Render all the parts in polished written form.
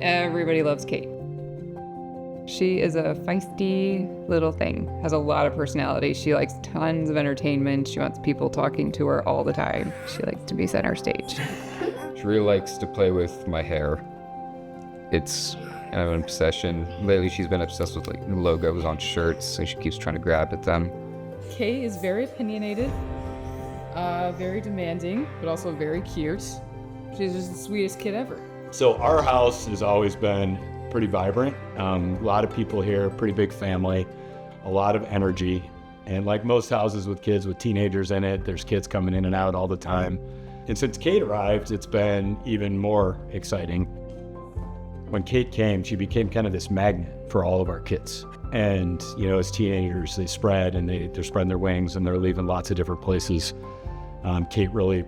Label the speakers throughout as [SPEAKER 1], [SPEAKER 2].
[SPEAKER 1] Everybody loves Kate. She is a feisty little thing, has a lot of personality. She likes tons of entertainment. She wants people talking to her all the time. She likes to be center stage.
[SPEAKER 2] She really likes to play with my hair. It's kind of an obsession. Lately, she's been obsessed with like logos on shirts, so she keeps trying to grab at them.
[SPEAKER 1] Kate is very opinionated, very demanding, but also very cute. She's just the sweetest kid ever.
[SPEAKER 3] So our house has always been pretty vibrant. A lot of people here, pretty big family, a lot of energy. And like most houses with kids with teenagers in it, there's kids coming in and out all the time. And since Kate arrived, it's been even more exciting. When Kate came, she became kind of this magnet for all of our kids. And, you know, as teenagers, they spread and they're spreading their wings and they're leaving lots of different places. Kate really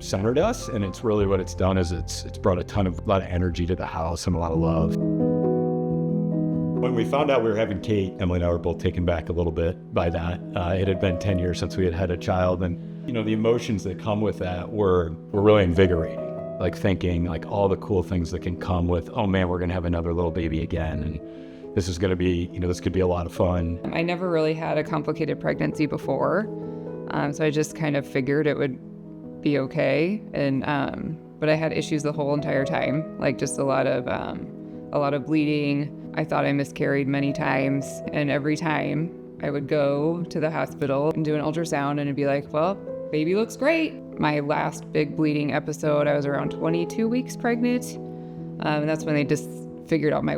[SPEAKER 3] centered us, and it's really what it's done is it's brought a lot of energy to the house and a lot of love. When we found out we were having Kate, Emily and I were both taken back a little bit by that. It had been 10 years since we had a child, and you know the emotions that come with that were really invigorating. Like thinking like all the cool things that can come with, oh man, we're gonna have another little baby again, and this is gonna be, you know, this could be a lot of fun.
[SPEAKER 1] I never really had a complicated pregnancy before, so I just kind of figured it would be okay, and but I had issues the whole entire time, like just a lot of bleeding. I thought I miscarried many times, and every time I would go to the hospital and do an ultrasound and it'd be like, well, baby looks great. My last big bleeding episode, I was around 22 weeks pregnant, and that's when they just figured out my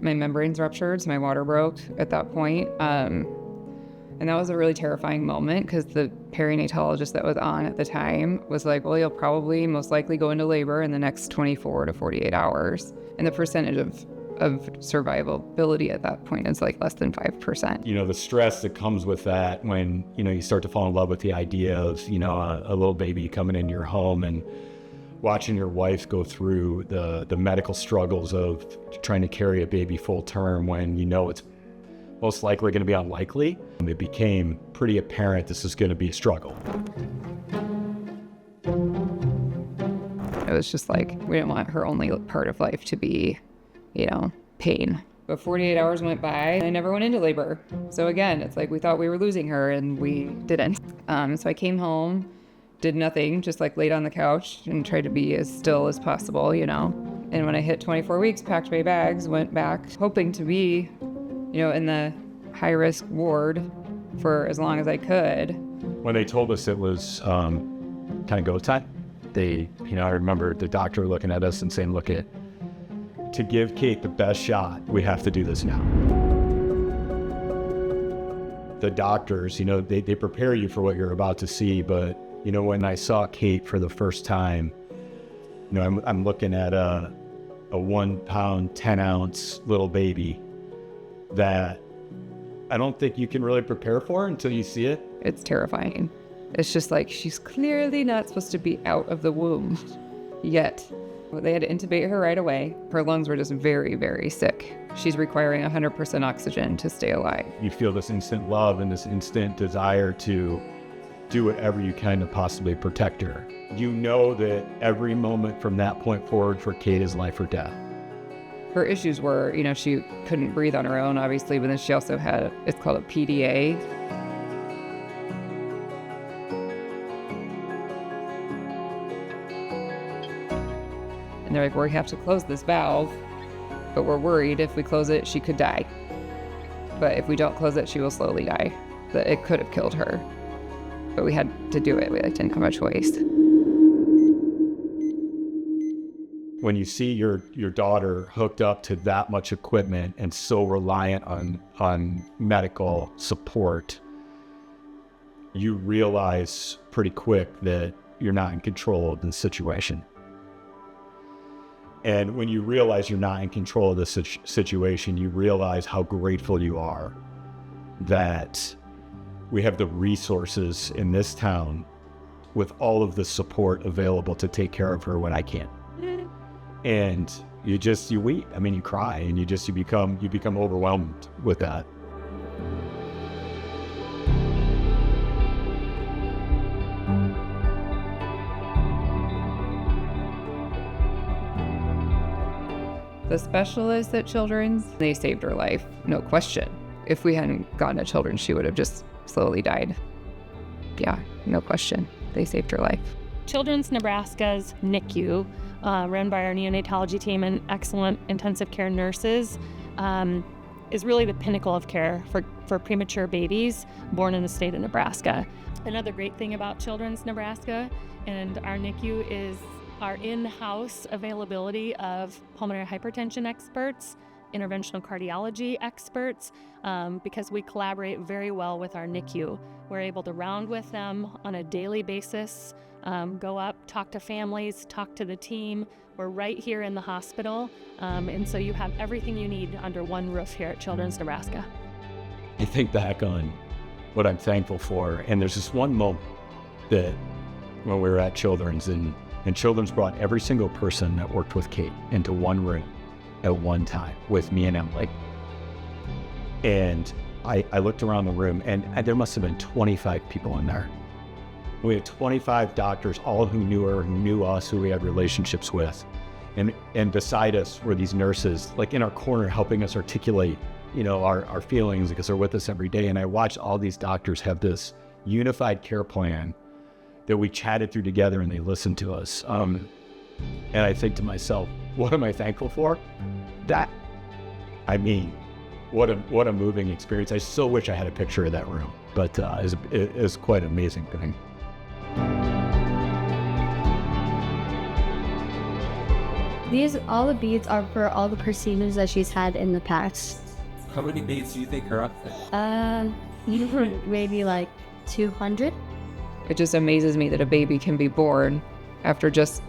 [SPEAKER 1] membranes ruptured, so my water broke at that point. And that was a really terrifying moment because the perinatologist that was on at the time was like, well, you'll probably most likely go into labor in the next 24 to 48 hours. And the percentage of survivability at that point is like less than 5%.
[SPEAKER 3] You know, the stress that comes with that when, you know, you start to fall in love with the idea of, you know, a little baby coming into your home and watching your wife go through the medical struggles of trying to carry a baby full term when you know it's most likely going to be unlikely. It became pretty apparent this is going to be a struggle.
[SPEAKER 1] It was just like, we didn't want her only part of life to be, you know, pain. But 48 hours went by and I never went into labor. So again, it's like we thought we were losing her and we didn't. So I came home, did nothing, just like laid on the couch and tried to be as still as possible, you know. And when I hit 24 weeks, packed my bags, went back, hoping to be, you know, in the high-risk ward for as long as I could.
[SPEAKER 3] When they told us it was kind of go time, I remember the doctor looking at us and saying, look, to give Kate the best shot, we have to do this now. The doctors, you know, they prepare you for what you're about to see, but, you know, when I saw Kate for the first time, you know, I'm looking at a 1 pound, 10 ounce little baby that I don't think you can really prepare for until you see it.
[SPEAKER 1] It's terrifying. It's just like, she's clearly not supposed to be out of the womb yet. They had to intubate her right away. Her lungs were just very, very sick. She's requiring 100% oxygen to stay alive.
[SPEAKER 3] You feel this instant love and this instant desire to do whatever you can to possibly protect her. You know that every moment from that point forward for Kate is life or death.
[SPEAKER 1] Her issues were, you know, she couldn't breathe on her own, obviously, but then she also had, it's called a PDA. And they're like, we have to close this valve, but we're worried if we close it, she could die. But if we don't close it, she will slowly die. That it could have killed her. But we had to do it. We didn't have a choice.
[SPEAKER 3] When you see your daughter hooked up to that much equipment and so reliant on medical support, you realize pretty quick that you're not in control of the situation. And when you realize you're not in control of the situation, you realize how grateful you are that we have the resources in this town with all of the support available to take care of her when I can't. And you weep. I mean, you cry and you become overwhelmed with that.
[SPEAKER 1] the specialists at Children's, they saved her life, no question. If we hadn't gone to Children's, she would have just slowly died. Yeah, no question. They saved her life.
[SPEAKER 4] Children's Nebraska's NICU, run by our neonatology team and excellent intensive care nurses, is really the pinnacle of care for premature babies born in the state of Nebraska. Another great thing about Children's Nebraska and our NICU is our in-house availability of pulmonary hypertension experts, interventional cardiology experts, because we collaborate very well with our NICU. We're able to round with them on a daily basis, go up, talk to families, talk to the team. We're right here in the hospital, and so you have everything you need under one roof here at Children's Nebraska.
[SPEAKER 3] I think back on what I'm thankful for, and there's this one moment that when we were at Children's, and Children's brought every single person that worked with Kate into one room at one time with me and Emily. And I looked around the room, and there must have been 25 people in there. We had 25 doctors, all who knew her, who knew us, who we had relationships with. And beside us were these nurses, like in our corner, helping us articulate, our feelings, because they're with us every day. And I watched all these doctors have this unified care plan that we chatted through together, and they listened to us. And I think to myself, what am I thankful for? What a moving experience. I still wish I had a picture of that room, but it was quite an amazing thing.
[SPEAKER 5] All the beads are for all the procedures that she's had in the past.
[SPEAKER 6] How many beads do you think are up there?
[SPEAKER 5] Maybe like 200.
[SPEAKER 1] It just amazes me that a baby can be born after just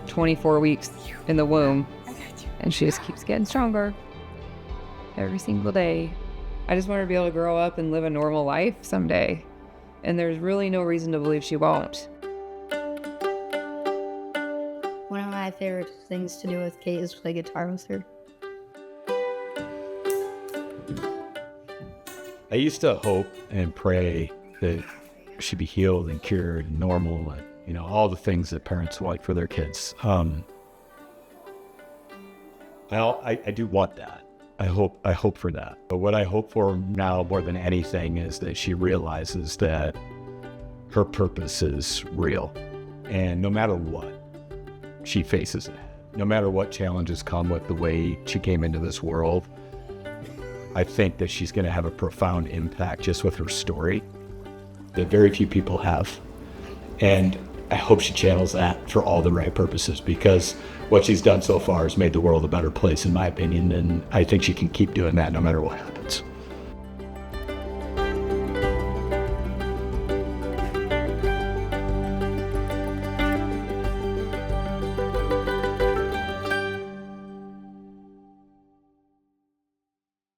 [SPEAKER 1] 24 weeks in the womb, and she just keeps getting stronger every single day. I just want her to be able to grow up and live a normal life someday, and there's really no reason to believe she won't.
[SPEAKER 5] One of my favorite things to do with Kate is play guitar with her.
[SPEAKER 3] I used to hope and pray that she'd be healed and cured and normal, and all the things that parents want for their kids. I do want that. I hope for that. But what I hope for now more than anything is that she realizes that her purpose is real, and no matter what she faces, no matter what challenges come with the way she came into this world, I think that she's going to have a profound impact just with her story that very few people have. And I hope she channels that for all the right purposes, because what she's done so far has made the world a better place, in my opinion, and I think she can keep doing that no matter what.